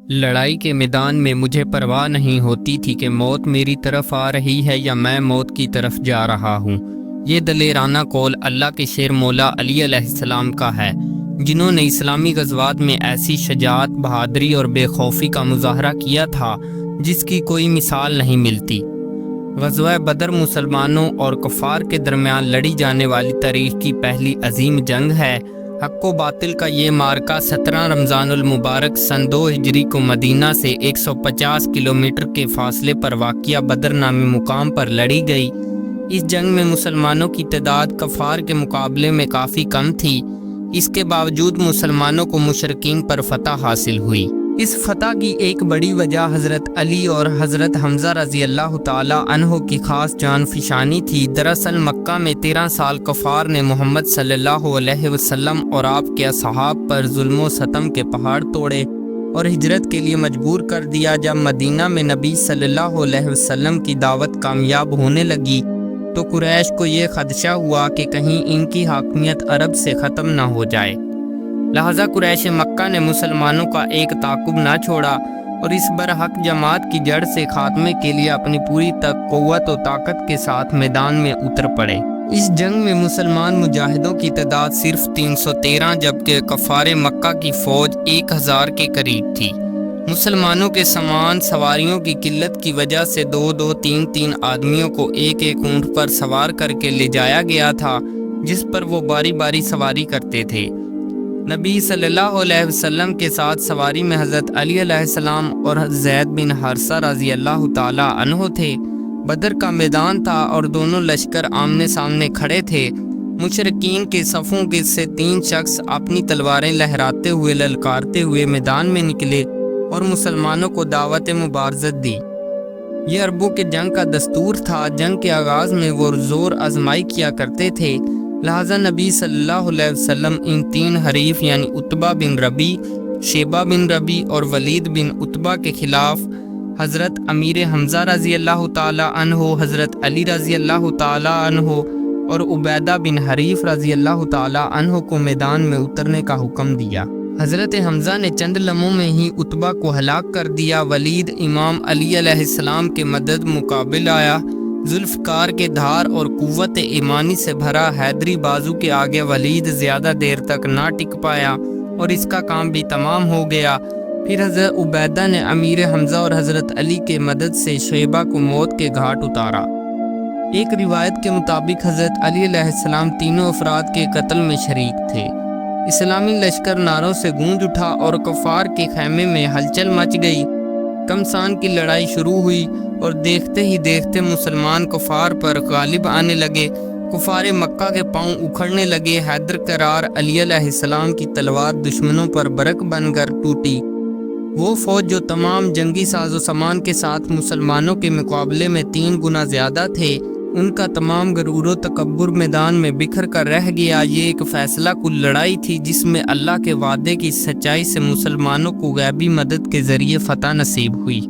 لڑائی کے میدان میں مجھے پرواہ نہیں ہوتی تھی کہ موت میری طرف آ رہی ہے یا میں موت کی طرف جا رہا ہوں۔ یہ دلیرانہ قول اللہ کے شیر مولا علی علیہ السلام کا ہے، جنہوں نے اسلامی غزوات میں ایسی شجاعت، بہادری اور بے خوفی کا مظاہرہ کیا تھا جس کی کوئی مثال نہیں ملتی۔ غزوہ بدر مسلمانوں اور کفار کے درمیان لڑی جانے والی تاریخ کی پہلی عظیم جنگ ہے۔ حق و باطل کا یہ معرکہ 17 رمضان المبارک سن 2 ہجری کو مدینہ سے 150 کلومیٹر کے فاصلے پر واقع بدر نامی مقام پر لڑی گئی۔ اس جنگ میں مسلمانوں کی تعداد کفار کے مقابلے میں کافی کم تھی۔ اس کے باوجود مسلمانوں کو مشرکین پر فتح حاصل ہوئی۔ اس فتح کی ایک بڑی وجہ حضرت علی اور حضرت حمزہ رضی اللہ تعالی عنہ کی خاص جان فشانی تھی۔ دراصل مکہ میں 13 سال کفار نے محمد صلی اللہ علیہ وسلم اور آپ کے اصحاب پر ظلم و ستم کے پہاڑ توڑے اور ہجرت کے لیے مجبور کر دیا۔ جب مدینہ میں نبی صلی اللہ علیہ وسلم کی دعوت کامیاب ہونے لگی تو قریش کو یہ خدشہ ہوا کہ کہیں ان کی حاکمیت عرب سے ختم نہ ہو جائے، لہذا قریش مکہ نے مسلمانوں کا ایک تعاقب نہ چھوڑا اور اس برحق جماعت کی جڑ سے خاتمے کے لیے اپنی پوری قوت و طاقت کے ساتھ میدان میں اتر پڑے۔ اس جنگ میں مسلمان مجاہدوں کی تعداد صرف 313 جبکہ کفار مکہ کی فوج 1000 کے قریب تھی۔ مسلمانوں کے سامان سواریوں کی قلت کی وجہ سے 2-2 3-3 آدمیوں کو ایک اونٹ پر سوار کر کے لے جایا گیا تھا، جس پر وہ باری باری سواری کرتے تھے۔ نبی صلی اللہ علیہ وسلم کے ساتھ سواری میں حضرت علی علیہ السلام اور زید بن حارثہ رضی اللہ تعالی عنہ تھے۔ بدر کا میدان تھا اور دونوں لشکر آمنے سامنے کھڑے تھے۔ مشرکین کے صفوں سے 3 شخص اپنی تلواریں لہراتے ہوئے للکارتے ہوئے میدان میں نکلے اور مسلمانوں کو دعوت مبارزت دی۔ یہ عربوں کے جنگ کا دستور تھا۔ جنگ کے آغاز میں وہ زور آزمائی کیا کرتے تھے، لہذا نبی صلی اللہ علیہ وسلم ان 3 حریف یعنی عتبہ بن ربی، شیبہ بن ربی اور ولید بن عتبہ کے خلاف حضرت امیر حمزہ رضی اللہ تعالی عنہ، حضرت علی رضی اللہ تعالی عنہ اور عبیدہ بن حریف رضی اللہ تعالی عنہ کو میدان میں اترنے کا حکم دیا۔ حضرت حمزہ نے چند لمحوں میں ہی عتبہ کو ہلاک کر دیا۔ ولید امام علی علیہ السلام کے مدد مقابل آیا۔ ذوالفقار کے دھار اور قوت ایمانی سے بھرا حیدری بازو کے آگے ولید زیادہ دیر تک نہ ٹک پایا اور اس کا کام بھی تمام ہو گیا۔ پھر حضرت عبیدہ نے امیر حمزہ اور حضرت علی کے مدد سے شیبہ کو موت کے گھاٹ اتارا۔ ایک روایت کے مطابق حضرت علی علیہ السلام تینوں افراد کے قتل میں شریک تھے۔ اسلامی لشکر نعروں سے گونج اٹھا اور کفار کے خیمے میں ہلچل مچ گئی۔ کمسان کی لڑائی شروع ہوئی اور دیکھتے ہی دیکھتے مسلمان کفار پر غالب آنے لگے۔ کفار مکہ کے پاؤں اکھڑنے لگے۔ حیدر کرار علی علیہ السلام کی تلوار دشمنوں پر برق بن کر ٹوٹی۔ وہ فوج جو تمام جنگی ساز و سامان کے ساتھ مسلمانوں کے مقابلے میں 3 گنا زیادہ تھے، ان کا تمام غرور و تکبر میدان میں بکھر کر رہ گیا۔ یہ ایک فیصلہ کن لڑائی تھی جس میں اللہ کے وعدے کی سچائی سے مسلمانوں کو غیبی مدد کے ذریعے فتح نصیب ہوئی۔